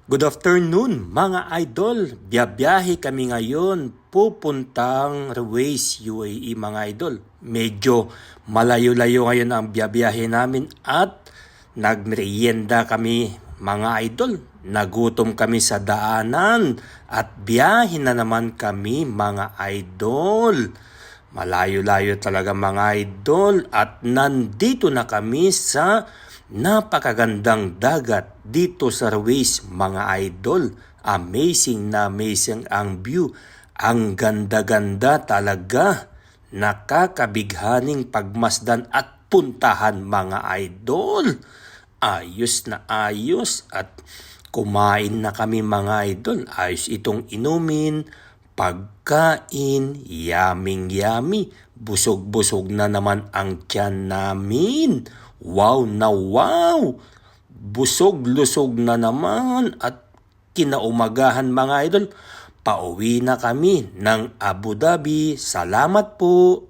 Good afternoon mga idol. Biyabiyahe kami ngayon pupuntang Ruwais, UAE mga idol. Medyo malayo-layo ngayon ang biyabiyahe namin at nagmerienda kami mga idol. Nagutom kami sa daanan at biyahe na naman kami mga idol. Malayo-layo talaga mga idol at nandito na kami sa napakagandang dagat dito sa Ruwais mga idol. Amazing na amazing ang view. Ang ganda-ganda talaga. Nakakabighaning pagmasdan at puntahan mga idol. Ayos na ayos at kumain na kami mga idol. Ayos itong inumin, pagkain, yummy. Busog-busog na naman ang tiyan namin. Wow na wow! Busog-lusog na naman at kinaumagahan mga idol. Pauwi na kami ng Abu Dhabi. Salamat po!